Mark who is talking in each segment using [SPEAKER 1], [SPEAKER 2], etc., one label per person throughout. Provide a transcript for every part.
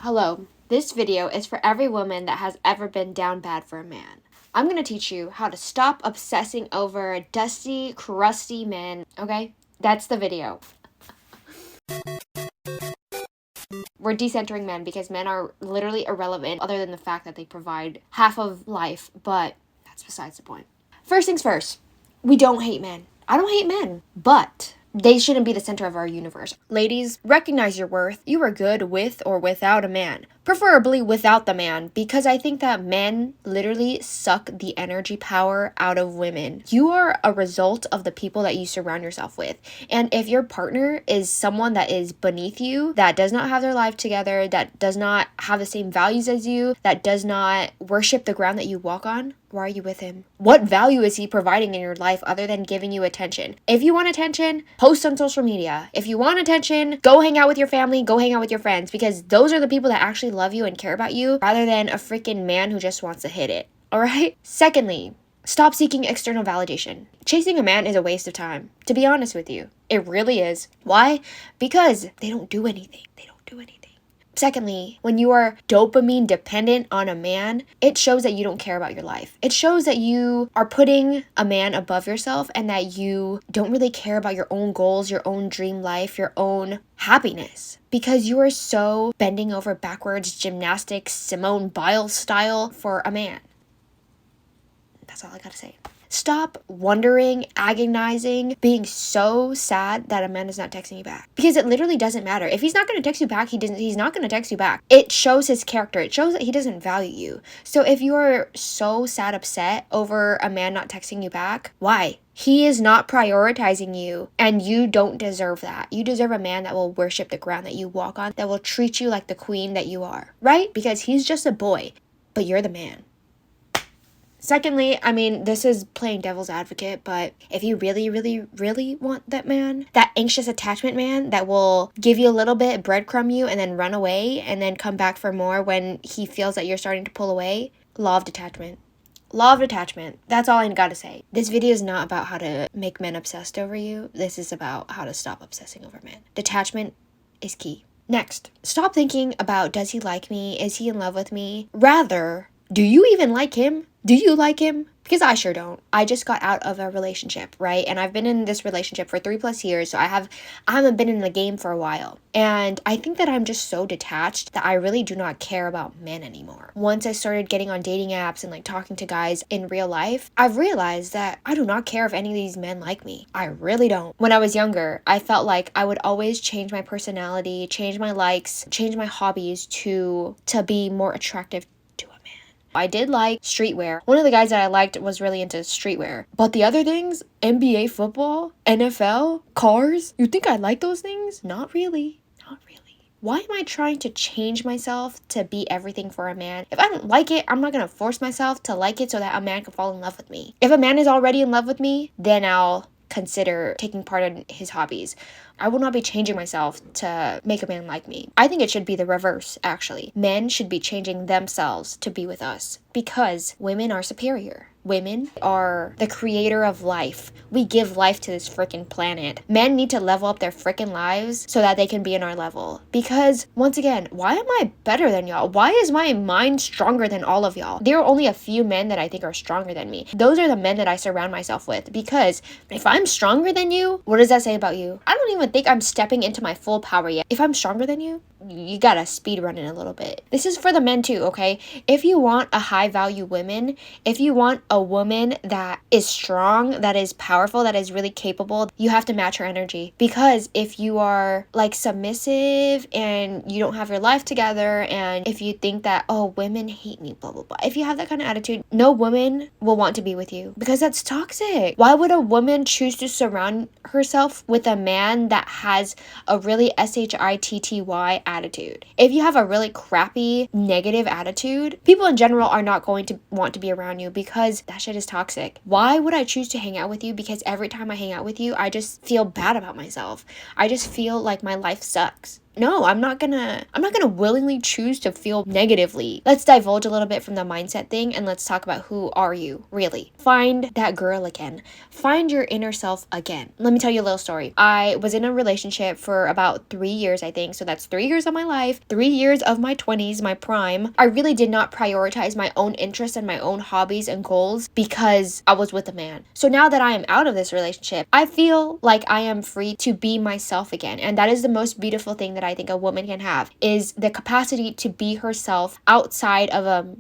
[SPEAKER 1] Hello, this video is for every woman that has ever been down bad for a man. I'm gonna teach you how to stop obsessing over dusty, crusty men, okay? That's the video. We're decentering men because men are literally irrelevant other than the fact that they provide half of life, but that's besides the point. First things first, we don't hate men. I don't hate men, but they shouldn't be the center of our universe. Ladies, recognize your worth. You are good with or without a man. Preferably without the man, because I think that men literally suck the energy power out of women. You are a result of the people that you surround yourself with. And if your partner is someone that is beneath you, that does not have their life together, that does not have the same values as you, that does not worship the ground that you walk on, why are you with him? What value is he providing in your life other than giving you attention? If you want attention, post on social media. If you want attention, go hang out with your family, go hang out with your friends, because those are the people that actually love you and care about you rather than a freaking man who just wants to hit it. All right? Secondly, stop seeking external validation. Chasing a man is a waste of time, to be honest with you. It really is. Why? Because they don't do anything. They don't do anything. Secondly, when you are dopamine dependent on a man, it shows that you don't care about your life. It shows that you are putting a man above yourself and that you don't really care about your own goals, your own dream life, your own happiness. Because you are so bending over backwards, gymnastics, Simone Biles style for a man. That's all I gotta say. Stop wondering, agonizing, being so sad that a man is not texting you back. Because it literally doesn't matter. If he's not going to text you back, he's not going to text you back. It shows his character. It shows that he doesn't value you. So if you are so sad, upset over a man not texting you back, why? He is not prioritizing you, and you don't deserve that. You deserve a man that will worship the ground that you walk on, that will treat you like the queen that you are, right? Because he's just a boy, but you're the man. Secondly, this is playing devil's advocate, but if you really, really, really want that man, that anxious attachment man that will give you a little bit, breadcrumb you, and then run away, and then come back for more when he feels that you're starting to pull away, law of detachment. Law of detachment. That's all I gotta say. This video is not about how to make men obsessed over you. This is about how to stop obsessing over men. Detachment is key. Next, stop thinking about, does he like me? Is he in love with me? Rather, do you even like him? Do you like him? Because I sure don't. I just got out of a relationship, right? And I've been in this relationship for 3+ years, so I haven't been in the game for a while. And I think that I'm just so detached that I really do not care about men anymore. Once I started getting on dating apps and talking to guys in real life, I've realized that I do not care if any of these men like me. I really don't. When I was younger, I felt like I would always change my personality, change my likes, change my hobbies to be more attractive. I did like streetwear. One of the guys that I liked was really into streetwear. But the other things, NBA football, NFL, cars, you think I like those things? Not really. Not really. Why am I trying to change myself to be everything for a man? If I don't like it, I'm not going to force myself to like it so that a man can fall in love with me. If a man is already in love with me, then I'll consider taking part in his hobbies. I will not be changing myself to make a man like me. I think it should be the reverse, actually. Men should be changing themselves to be with us because women are superior. Women are the creator of life. We give life to this freaking planet. Men need to level up their freaking lives so that they can be in our level. Because, once again, why am I better than y'all? Why is my mind stronger than all of y'all? There are only a few men that I think are stronger than me. Those are the men that I surround myself with. Because if I'm stronger than you, what does that say about you? I don't even think I'm stepping into my full power yet. If I'm stronger than you, you gotta speed run it a little bit. This is for the men too, okay? If you want a high value woman, if you want a woman that is strong, that is powerful, that is really capable, you have to match her energy. Because if you are submissive and you don't have your life together, and if you think that, oh, women hate me, blah, blah, blah. If you have that kind of attitude, no woman will want to be with you because that's toxic. Why would a woman choose to surround herself with a man that has a really SHITTY attitude? If you have a really crappy, negative attitude, people in general are not going to want to be around you because that shit is toxic. Why would I choose to hang out with you? Because every time I hang out with you, I just feel bad about myself. I just feel like my life sucks. No, I'm not gonna willingly choose to feel negatively. Let's divulge a little bit from the mindset thing and let's talk about who are you really. Find that girl again. Find your inner self again. Let me tell you a little story. I was in a relationship for about 3 years, I think. So that's 3 years of my life, 3 years of my 20s, my prime. I really did not prioritize my own interests and my own hobbies and goals because I was with a man. So now that I am out of this relationship, I feel like I am free to be myself again. And that is the most beautiful thing that I think a woman can have, is the capacity to be herself outside of a man.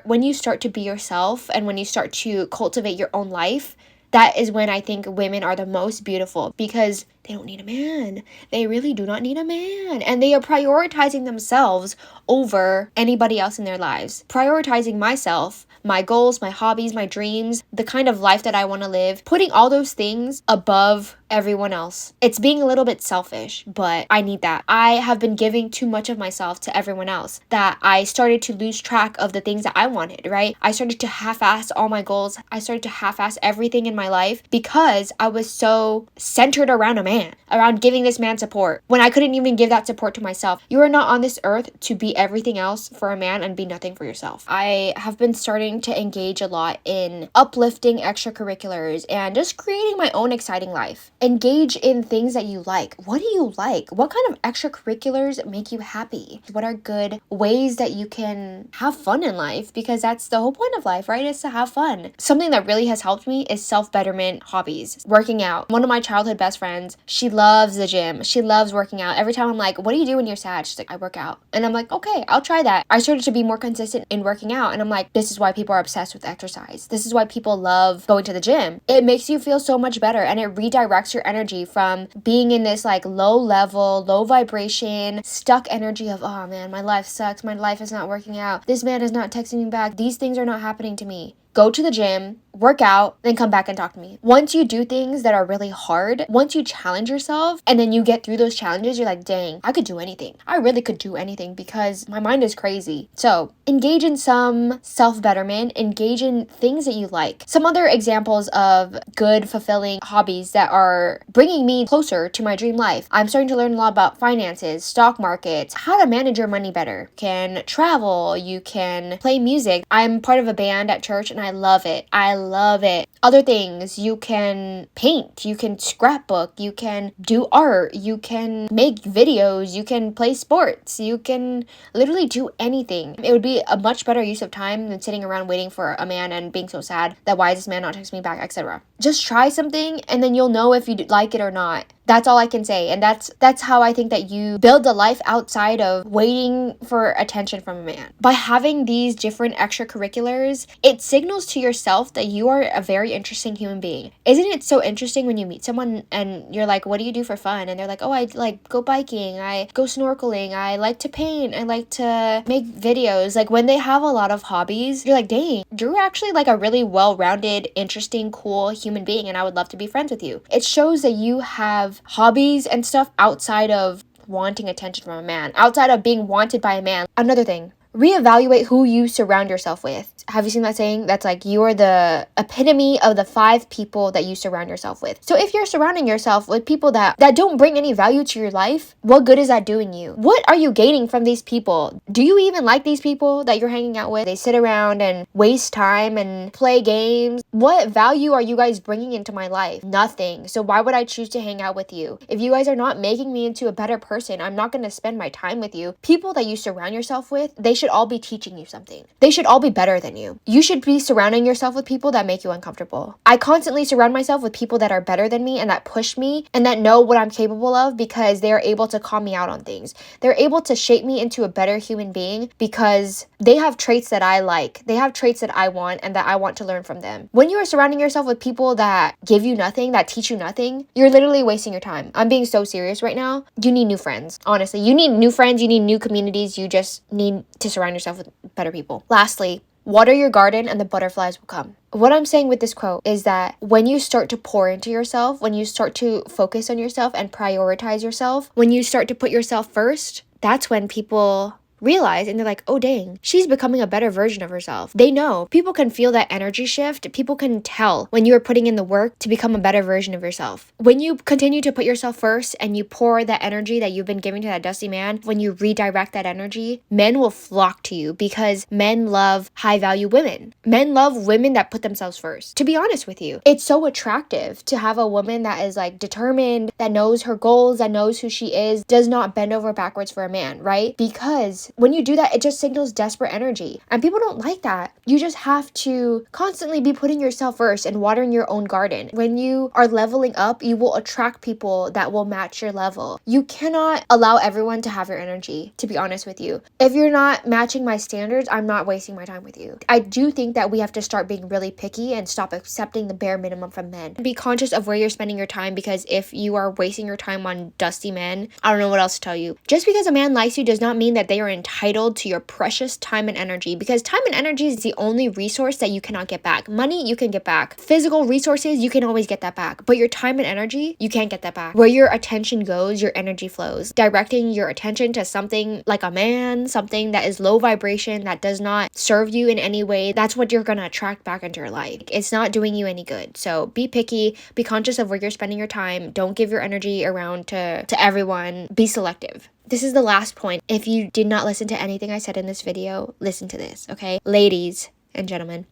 [SPEAKER 1] When you start to be yourself and when you start to cultivate your own life, that is when I think women are the most beautiful, because they don't need a man. They really do not need a man. And they are prioritizing themselves over anybody else in their lives. Prioritizing myself, my goals, my hobbies, my dreams, the kind of life that I want to live, putting all those things above everyone else. It's being a little bit selfish, but I need that. I have been giving too much of myself to everyone else that I started to lose track of the things that I wanted, right? I started to half-ass all my goals. I started to half-ass everything in my life because I was so centered around a man, around giving this man support when I couldn't even give that support to myself. You are not on this earth to be everything else for a man and be nothing for yourself. I have been starting to engage a lot in uplifting extracurriculars and just creating my own exciting life. Engage in things that you like. What do you like? What kind of extracurriculars make you happy? What are good ways that you can have fun in life? Because that's the whole point of life, right? Is to have fun. Something that really has helped me is self-betterment hobbies. Working out. One of my childhood best friends, she loves the gym. She loves working out. Every time I'm like, what do you do when you're sad? She's like, I work out. And I'm like, okay, I'll try that. I started to be more consistent in working out. And I'm like, this is why people are obsessed with exercise. This is why people love going to the gym. It makes you feel so much better and it redirects your energy from being in this like low level, low vibration, stuck energy of, oh man, my life sucks. My life is not working out. This man is not texting me back. These things are not happening to me. Go to the gym, work out, then come back and talk to me. Once you do things that are really hard, once you challenge yourself and then you get through those challenges, you're like, dang, I could do anything. I really could do anything because my mind is crazy. So engage in some self-betterment, engage in things that you like. Some other examples of good, fulfilling hobbies that are bringing me closer to my dream life. I'm starting to learn a lot about finances, stock markets, how to manage your money better. You can travel, you can play music. I'm part of a band at church and I love it. I love it. Other things, you can paint, you can scrapbook, you can do art, you can make videos, you can play sports, you can literally do anything. It would be a much better use of time than sitting around waiting for a man and being so sad that why is this man not texting me back, etc. Just try something and then you'll know if you like it or not. That's all I can say. And that's how I think that you build a life outside of waiting for attention from a man. By having these different extracurriculars, it signals to yourself that you are a very interesting human being. Isn't it so interesting when you meet someone and you're like, what do you do for fun? And they're like, oh, I like go biking, I go snorkeling, I like to paint, I like to make videos. Like when they have a lot of hobbies, you're like, dang, you're actually like a really well-rounded, interesting, cool human being and I would love to be friends with you. It shows that you have hobbies and stuff outside of wanting attention from a man, outside of being wanted by a man. Another thing, reevaluate who you surround yourself with. Have you seen that saying? That's like, you are the epitome of the 5 people that you surround yourself with. So if you're surrounding yourself with people that don't bring any value to your life, what good is that doing you? What are you gaining from these people? Do you even like these people that you're hanging out with? They sit around and waste time and play games. What value are you guys bringing into my life? Nothing. So why would I choose to hang out with you? If you guys are not making me into a better person, I'm not going to spend my time with you. People that you surround yourself with, they should all be teaching you something. They should all be better than you. You should be surrounding yourself with people that make you uncomfortable. I constantly surround myself with people that are better than me and that push me and that know what I'm capable of because they're able to call me out on things. They're able to shape me into a better human being because they have traits that I like. They have traits that I want and that I want to learn from them. When you are surrounding yourself with people that give you nothing, that teach you nothing, you're literally wasting your time. I'm being so serious right now. You need new friends. Honestly, you need new friends. You need new communities. You just need to surround yourself with better people. Lastly, water your garden and the butterflies will come. What I'm saying with this quote is that when you start to pour into yourself, when you start to focus on yourself and prioritize yourself, when you start to put yourself first, that's when people realize and they're like, oh dang, she's becoming a better version of herself. They know. People can feel that energy shift. People can tell when you are putting in the work to become a better version of yourself. When you continue to put yourself first and you pour that energy that you've been giving to that dusty man, when you redirect that energy, men will flock to you because men love high value women. Men love women that put themselves first. To be honest with you, it's so attractive to have a woman that is like determined, that knows her goals, that knows who she is, does not bend over backwards for a man, right? Because when you do that, it just signals desperate energy. And people don't like that. You just have to constantly be putting yourself first and watering your own garden. When you are leveling up, you will attract people that will match your level. You cannot allow everyone to have your energy, to be honest with you. If you're not matching my standards, I'm not wasting my time with you. I do think that we have to start being really picky and stop accepting the bare minimum from men. Be conscious of where you're spending your time, because if you are wasting your time on dusty men, I don't know what else to tell you. Just because a man likes you does not mean that they are entitled to your precious time and energy, because time and energy is the only resource that you cannot get back. Money, you can get back. Physical resources, you can always get that back. But your time and energy, you can't get that back. Where your attention goes, your energy flows. Directing your attention to something like a man, something that is low vibration, that does not serve you in any way, that's what you're going to attract back into your life. It's not doing you any good. So be picky, be conscious of where you're spending your time. Don't give your energy around to everyone. Be selective. This is the last point. If you did not listen to anything I said in this video, listen to this, okay? Ladies and gentlemen,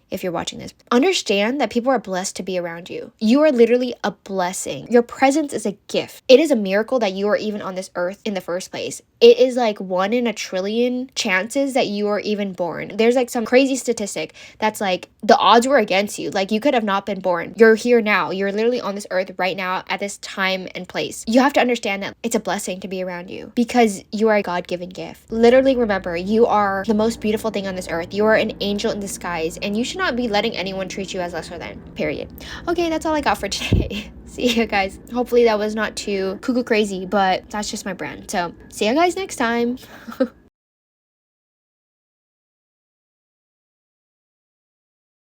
[SPEAKER 1] if you're watching this, understand that people are blessed to be around you. You are literally a blessing. Your presence is a gift. It is a miracle that you are even on this earth in the first place. It is like 1 in a trillion chances that you are even born. There's like some crazy statistic that's like the odds were against you. Like you could have not been born. You're here now. You're literally on this earth right now at this time and place. You have to understand that it's a blessing to be around you because you are a God-given gift. Literally remember, you are the most beautiful thing on this earth. You are an angel in disguise, and you should not be letting anyone treat you as lesser than, period. Okay, that's all I got for today. See you guys. Hopefully that was not too cuckoo crazy, but that's just my brand. So see you guys next time.